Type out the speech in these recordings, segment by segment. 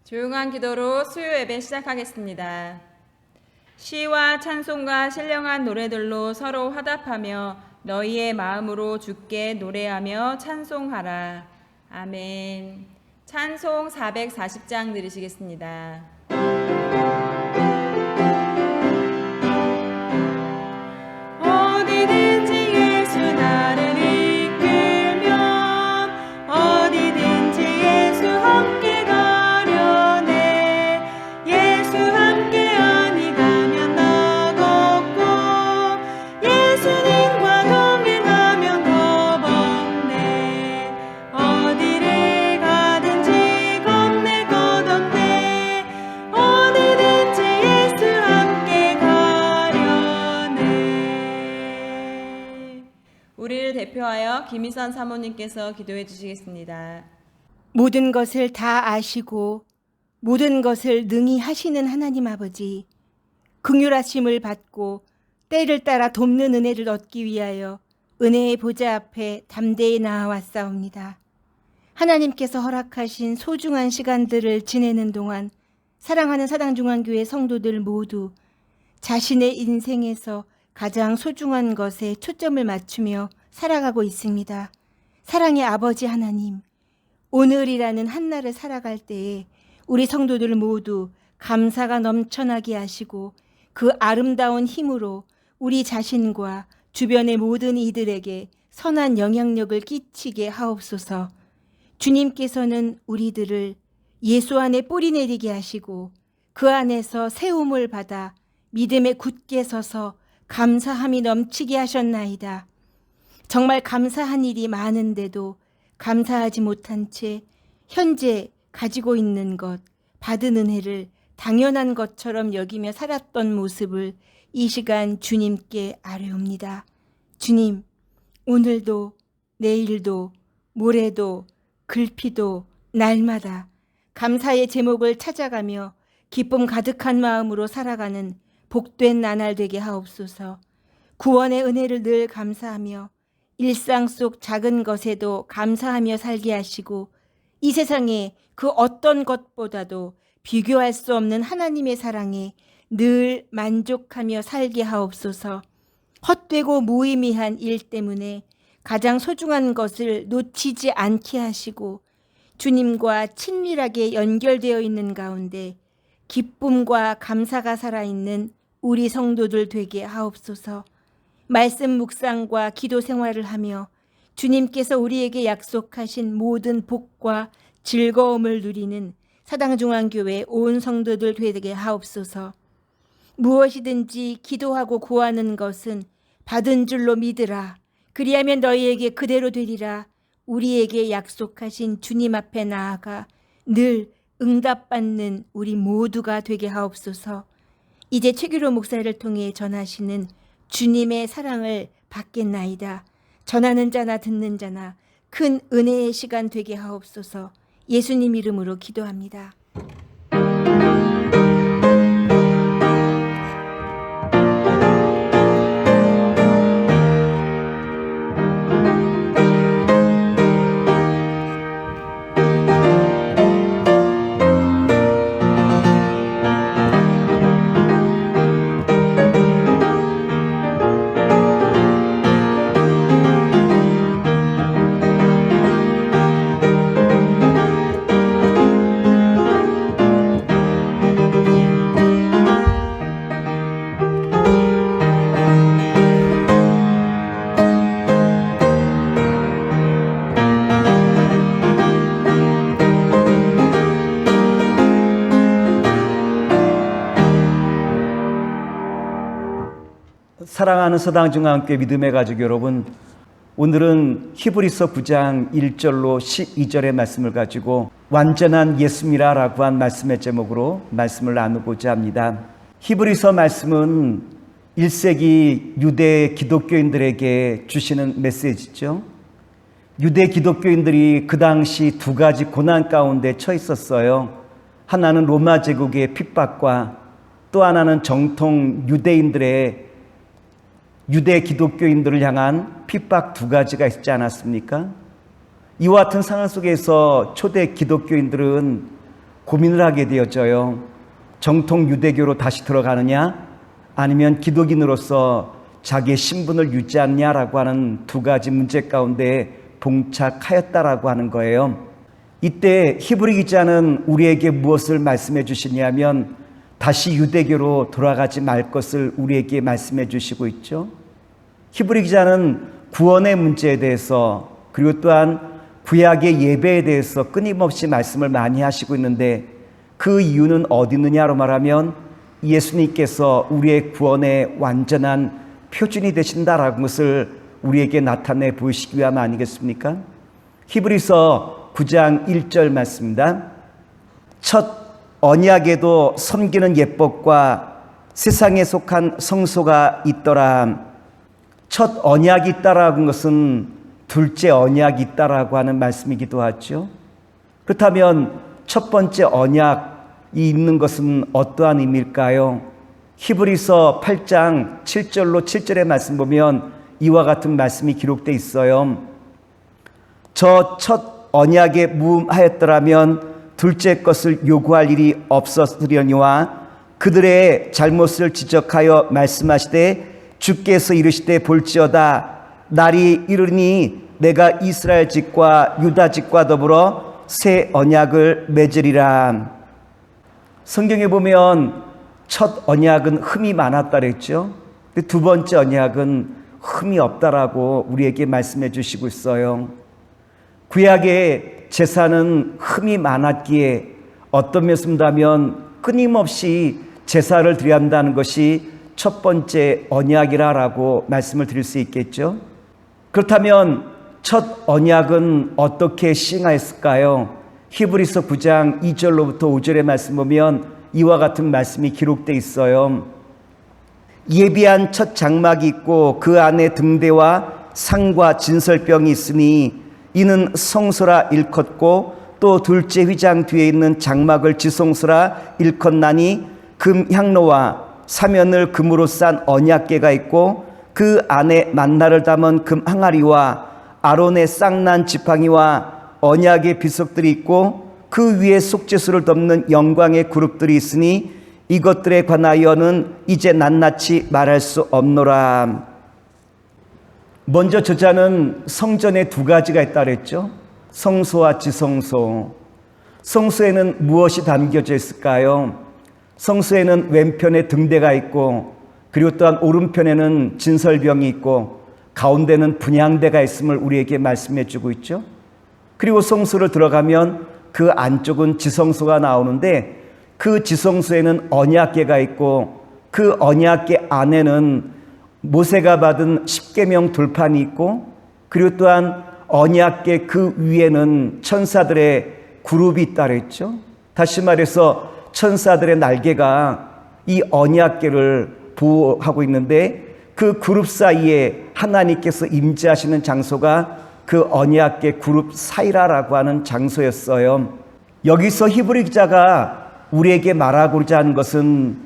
조용한 기도로 수요 예배 시작하겠습니다. 시와 찬송과 신령한 노래들로 서로 화답하며 너희의 마음으로 주께 노래하며 찬송하라. 아멘. 찬송 440장 들으시겠습니다. 우리를 대표하여 김희선 사모님께서 기도해 주시겠습니다. 모든 것을 다 아시고 모든 것을 능히 하시는 하나님 아버지, 긍휼하심을 받고 때를 따라 돕는 은혜를 얻기 위하여 은혜의 보좌 앞에 담대히 나아왔사옵니다. 하나님께서 허락하신 소중한 시간들을 지내는 동안 사랑하는 사당중앙교회 성도들 모두 자신의 인생에서 가장 소중한 것에 초점을 맞추며 살아가고 있습니다. 사랑의 아버지 하나님, 오늘이라는 한날을 살아갈 때에 우리 성도들 모두 감사가 넘쳐나게 하시고 그 아름다운 힘으로 우리 자신과 주변의 모든 이들에게 선한 영향력을 끼치게 하옵소서. 주님께서는 우리들을 예수 안에 뿌리 내리게 하시고 그 안에서 세움을 받아 믿음에 굳게 서서 감사함이 넘치게 하셨나이다. 정말 감사한 일이 많은데도 감사하지 못한 채 현재 가지고 있는 것, 받은 은혜를 당연한 것처럼 여기며 살았던 모습을 이 시간 주님께 아뢰옵니다. 주님, 오늘도 내일도 모레도 글피도 날마다 감사의 제목을 찾아가며 기쁨 가득한 마음으로 살아가는 복된 나날 되게 하옵소서. 구원의 은혜를 늘 감사하며 일상 속 작은 것에도 감사하며 살게 하시고 이 세상에 그 어떤 것보다도 비교할 수 없는 하나님의 사랑에 늘 만족하며 살게 하옵소서. 헛되고 무의미한 일 때문에 가장 소중한 것을 놓치지 않게 하시고 주님과 친밀하게 연결되어 있는 가운데 기쁨과 감사가 살아있는 우리 성도들 되게 하옵소서. 말씀 묵상과 기도 생활을 하며 주님께서 우리에게 약속하신 모든 복과 즐거움을 누리는 사당중앙교회 온 성도들 되게 하옵소서. 무엇이든지 기도하고 구하는 것은 받은 줄로 믿으라. 그리하면 너희에게 그대로 되리라. 우리에게 약속하신 주님 앞에 나아가 늘 응답받는 우리 모두가 되게 하옵소서. 이제 최규로 목사를 통해 전하시는 주님의 사랑을 받겠나이다. 전하는 자나 듣는 자나 큰 은혜의 시간 되게 하옵소서. 예수님 이름으로 기도합니다. 사랑하는 서당중앙교회 믿음의 가족 여러분, 오늘은 히브리서 9장 1절로 12절의 말씀을 가지고 완전한 예수미라라고 한 말씀의 제목으로 말씀을 나누고자 합니다. 히브리서 말씀은 1세기 유대 기독교인들에게 주시는 메시지죠. 유대 기독교인들이 그 당시 두 가지 고난 가운데 처해 있었어요. 하나는 로마 제국의 핍박과 또 하나는 정통 유대인들의 유대 기독교인들을 향한 핍박 두 가지가 있지 않았습니까? 이와 같은 상황 속에서 초대 기독교인들은 고민을 하게 되어져요. 정통 유대교로 다시 들어가느냐, 아니면 기독인으로서 자기의 신분을 유지하느냐라고 하는 두 가지 문제 가운데 봉착하였다라고 하는 거예요. 이때 히브리 기자는 우리에게 무엇을 말씀해 주시냐면 다시 유대교로 돌아가지 말 것을 우리에게 말씀해 주시고 있죠. 히브리 기자는 구원의 문제에 대해서, 그리고 또한 구약의 예배에 대해서 끊임없이 말씀을 많이 하시고 있는데, 그 이유는 어디 있느냐로 말하면 예수님께서 우리의 구원의 완전한 표준이 되신다라는 것을 우리에게 나타내 보이시기 위함 아니겠습니까? 히브리서 9장 1절 말씀입니다. 첫 언약에도 섬기는 예법과 세상에 속한 성소가 있더라. 첫 언약이 있다라는 것은 둘째 언약이 있다라고 하는 말씀이기도 하죠. 그렇다면 첫 번째 언약이 있는 것은 어떠한 의미일까요? 히브리서 8장 7절로 7절의 말씀 보면 이와 같은 말씀이 기록되어 있어요. 저 첫 언약에 무음하였더라면 둘째 것을 요구할 일이 없었으려니와 그들의 잘못을 지적하여 말씀하시되 주께서 이르시되 볼지어다 날이 이르니 내가 이스라엘 집과 유다 집과 더불어 새 언약을 맺으리라. 성경에 보면 첫 언약은 흠이 많았다 그랬죠. 두 번째 언약은 흠이 없다라고 우리에게 말씀해 주시고 있어요. 구약의 제사는 흠이 많았기에 어떤 면에서면 끊임없이 제사를 드려야 한다는 것이 첫 번째 언약이라고 말씀을 드릴 수 있겠죠. 그렇다면 첫 언약은 어떻게 시행하였을까요? 히브리서 9장 2절로부터 5절의 말씀 보면 이와 같은 말씀이 기록되어 있어요. 예비한 첫 장막이 있고 그 안에 등대와 상과 진설병이 있으니 이는 성소라 일컫고 또 둘째 휘장 뒤에 있는 장막을 지성소라 일컫나니 금 향로와 사면을 금으로 싼 언약궤가 있고 그 안에 만나를 담은 금 항아리와 아론의 쌍난 지팡이와 언약의 비석들이 있고 그 위에 속죄소를 덮는 영광의 그룹들이 있으니 이것들에 관하여는 이제 낱낱이 말할 수 없노라. 먼저 저자는 성전에 두 가지가 있다 그랬죠. 성소와 지성소. 성소에는 무엇이 담겨져 있을까요? 성소에는 왼편에 등대가 있고, 그리고 또한 오른편에는 진설병이 있고, 가운데는 분향대가 있음을 우리에게 말씀해 주고 있죠. 그리고 성소를 들어가면 그 안쪽은 지성소가 나오는데, 그 지성소에는 언약궤가 있고, 그 언약궤 안에는 모세가 받은 십계명 돌판이 있고, 그리고 또한 언약궤 그 위에는 천사들의 그룹이 있다 그랬죠. 다시 말해서 천사들의 날개가 이 언약궤를 보호하고 있는데, 그 그룹 사이에 하나님께서 임재하시는 장소가 그 언약궤 그룹 사이라라고 하는 장소였어요. 여기서 히브리 기자가 우리에게 말하고자 하는 것은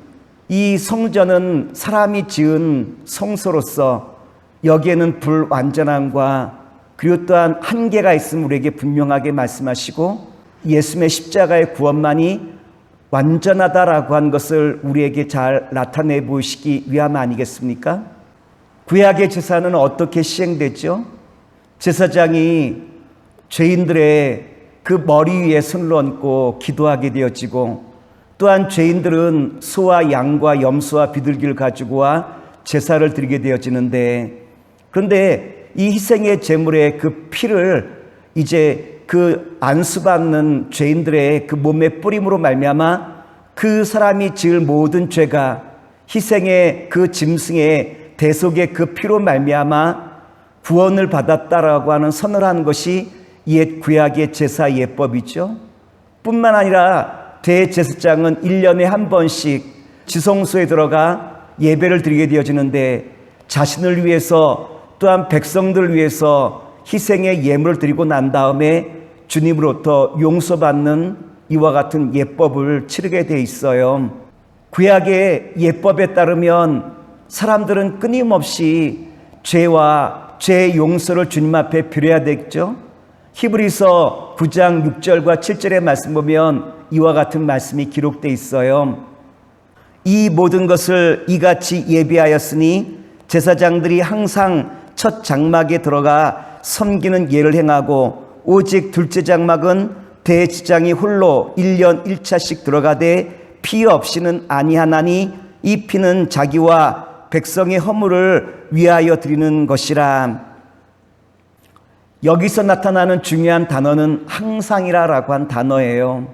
이 성전은 사람이 지은 성소로서 여기에는 불완전함과 그리고 또한 한계가 있음을 우리에게 분명하게 말씀하시고, 예수님의 십자가의 구원만이 완전하다라고 한 것을 우리에게 잘 나타내 보이시기 위함 아니겠습니까? 구약의 제사는 어떻게 시행되죠? 제사장이 죄인들의 그 머리 위에 손을 얹고 기도하게 되어지고, 또한 죄인들은 소와 양과 염소와 비둘기를 가지고 와 제사를 드리게 되어지는데, 그런데 이 희생의 제물의 그 피를 이제 그 안수받는 죄인들의 그 몸에 뿌림으로 말미암아 그 사람이 지을 모든 죄가 희생의 그 짐승의 대속의 그 피로 말미암아 구원을 받았다라고 하는 선을 하는 것이 옛 구약의 제사 예법이죠. 뿐만 아니라 대제사장은 1년에 한 번씩 지성소에 들어가 예배를 드리게 되어지는데, 자신을 위해서 또한 백성들을 위해서 희생의 예물을 드리고 난 다음에 주님으로부터 용서받는 이와 같은 예법을 치르게 돼 있어요. 구약의 예법에 따르면 사람들은 끊임없이 죄와 죄의 용서를 주님 앞에 빌어야 되겠죠. 히브리서 9장 6절과 7절의 말씀 보면 이와 같은 말씀이 기록되어 있어요. 이 모든 것을 이같이 예비하였으니 제사장들이 항상 첫 장막에 들어가 섬기는 예를 행하고 오직 둘째 장막은 대지장이 홀로 1년 1차씩 들어가되 피 없이는 아니하나니 이 피는 자기와 백성의 허물을 위하여 드리는 것이라. 여기서 나타나는 중요한 단어는 항상이라고 한 단어예요.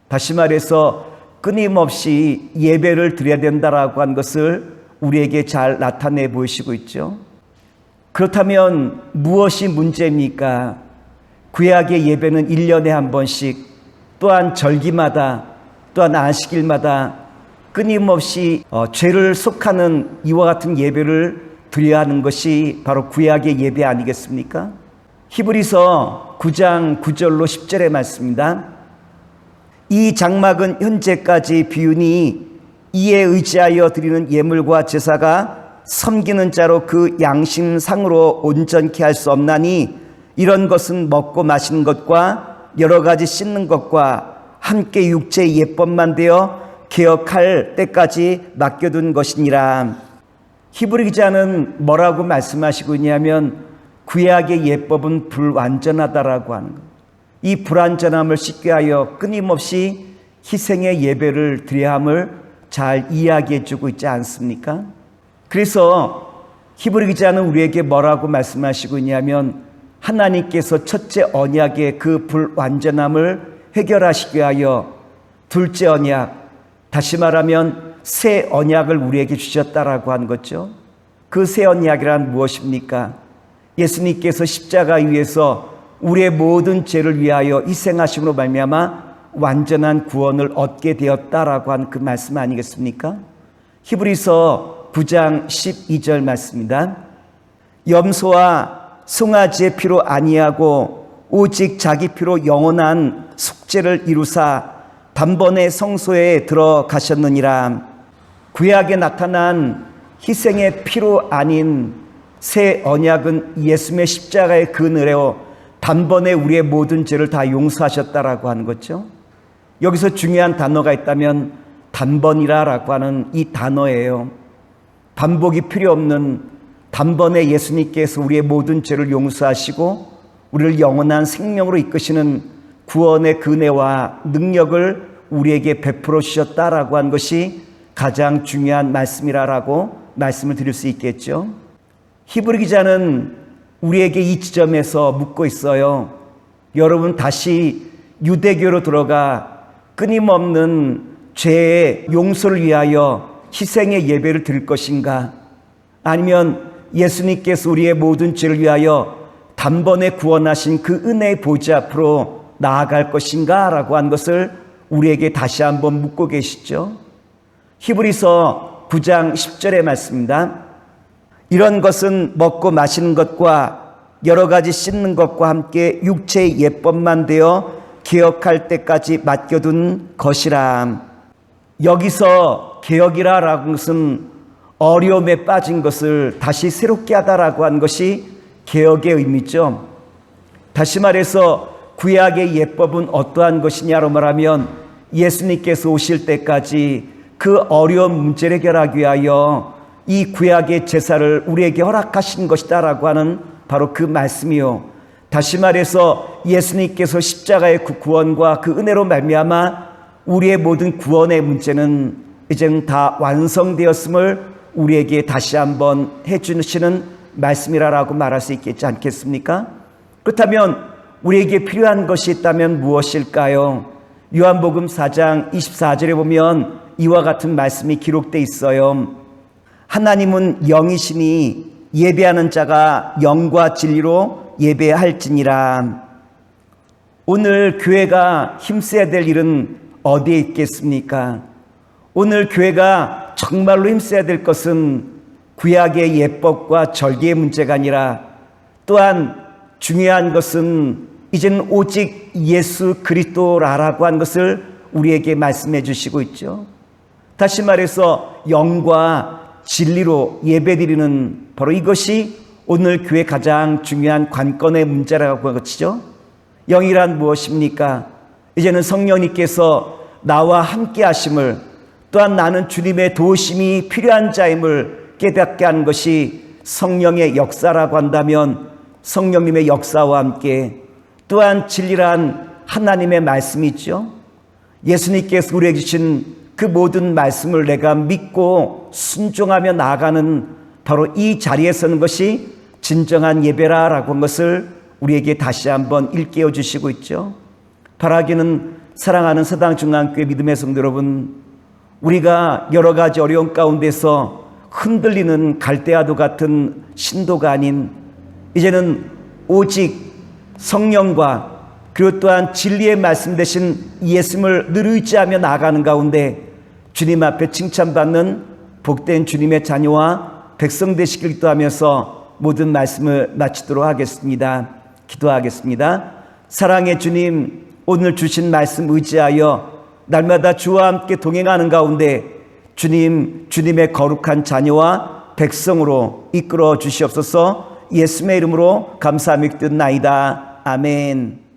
다시 말해서 끊임없이 예배를 드려야 된다라고 한 것을 우리에게 잘 나타내 보이시고 있죠. 그렇다면 무엇이 문제입니까? 구약의 예배는 1년에 한 번씩, 또한 절기마다, 또한 안식일마다 끊임없이 죄를 속하는 이와 같은 예배를 드려야 하는 것이 바로 구약의 예배 아니겠습니까? 히브리서 9장 9절로 10절의 말씀입니다. 이 장막은 현재까지 비우니 이에 의지하여 드리는 예물과 제사가 섬기는 자로 그 양심상으로 온전케 할 수 없나니 이런 것은 먹고 마시는 것과 여러 가지 씻는 것과 함께 육체의 예법만 되어 개혁할 때까지 맡겨둔 것이니라. 히브리 기자는 뭐라고 말씀하시고 있냐면 구약의 예법은 불완전하다라고 하는 것. 이 불완전함을 씻게 하여 끊임없이 희생의 예배를 드려야 함을 잘 이야기해 주고 있지 않습니까? 그래서 히브리 기자는 우리에게 뭐라고 말씀하시고 있냐면 하나님께서 첫째 언약의 그 불완전함을 해결하시게 하여 둘째 언약, 다시 말하면 새 언약을 우리에게 주셨다라고 하는 거죠. 그 새 언약이란 무엇입니까? 예수님께서 십자가 위에서 우리의 모든 죄를 위하여 희생하심으로 말미암아 완전한 구원을 얻게 되었다라고 하는 그 말씀 아니겠습니까? 히브리서 9장 12절 말씀입니다. 염소와 송아지의 피로 아니하고 오직 자기 피로 영원한 속죄를 이루사 단번에 성소에 들어가셨느니라. 구약에 나타난 희생의 피로 아닌 새 언약은 예수님의 십자가의 그 은혜로 단번에 우리의 모든 죄를 다 용서하셨다라고 하는 거죠. 여기서 중요한 단어가 있다면 단번이라고 하는 이 단어예요. 반복이 필요 없는 단번에 예수님께서 우리의 모든 죄를 용서하시고 우리를 영원한 생명으로 이끄시는 구원의 은혜와 능력을 우리에게 베풀어 주셨다라고 하는 것이 가장 중요한 말씀이라고 말씀을 드릴 수 있겠죠. 히브리 기자는 우리에게 이 지점에서 묻고 있어요. 여러분 다시 유대교로 들어가 끊임없는 죄의 용서를 위하여 희생의 예배를 드릴 것인가? 아니면 예수님께서 우리의 모든 죄를 위하여 단번에 구원하신 그 은혜의 보좌 앞으로 나아갈 것인가? 라고 한 것을 우리에게 다시 한번 묻고 계시죠. 히브리서 9장 10절의 말씀입니다. 이런 것은 먹고 마시는 것과 여러 가지 씻는 것과 함께 육체의 예법만 되어 개혁할 때까지 맡겨둔 것이라. 여기서 개혁이라는 것은 어려움에 빠진 것을 다시 새롭게 하다라고 한 것이 개혁의 의미죠. 다시 말해서 구약의 예법은 어떠한 것이냐로 말하면 예수님께서 오실 때까지 그 어려운 문제를 해결하기 위하여 이 구약의 제사를 우리에게 허락하신 것이다라고 하는 바로 그 말씀이요. 다시 말해서 예수님께서 십자가의 그 구원과 그 은혜로 말미암아 우리의 모든 구원의 문제는 이제는 다 완성되었음을 우리에게 다시 한번 해주시는 말씀이라고 말할 수 있겠지 않겠습니까? 그렇다면 우리에게 필요한 것이 있다면 무엇일까요? 요한복음 4장 24절에 보면 이와 같은 말씀이 기록되어 있어요. 하나님은 영이시니 예배하는 자가 영과 진리로 예배할지니라. 오늘 교회가 힘써야 될 일은 어디에 있겠습니까? 오늘 교회가 정말로 힘써야 될 것은 구약의 예법과 절개의 문제가 아니라 또한 중요한 것은 이제는 오직 예수 그리스도라고 한 것을 우리에게 말씀해 주시고 있죠. 다시 말해서 영과 진리로 예배드리는 바로 이것이 오늘 교회 가장 중요한 관건의 문제라고 하는 것이죠. 영이란 무엇입니까? 이제는 성령님께서 나와 함께 하심을, 또한 나는 주님의 도우심이 필요한 자임을 깨닫게 하는 것이 성령의 역사라고 한다면, 성령님의 역사와 함께 또한 진리란 하나님의 말씀이 있죠. 예수님께서 우리에게 주신 그 모든 말씀을 내가 믿고 순종하며 나아가는 바로 이 자리에 서는 것이 진정한 예배라라고 한 것을 우리에게 다시 한번 일깨워 주시고 있죠. 바라기는 사랑하는 서당중앙교회 믿음의 성도 여러분, 우리가 여러 가지 어려운 가운데서 흔들리는 갈대아도 같은 신도가 아닌, 이제는 오직 성령과 그리고 또한 진리의 말씀 대신 예수님을 늘 의지하며 나아가는 가운데 주님 앞에 칭찬받는 복된 주님의 자녀와 백성 되시길 기도하면서 모든 말씀을 마치도록 하겠습니다. 기도하겠습니다. 사랑의 주님, 오늘 주신 말씀 의지하여 날마다 주와 함께 동행하는 가운데 주님의 거룩한 자녀와 백성으로 이끌어 주시옵소서. 예수님의 이름으로 감사하며 기도나이다. 아멘.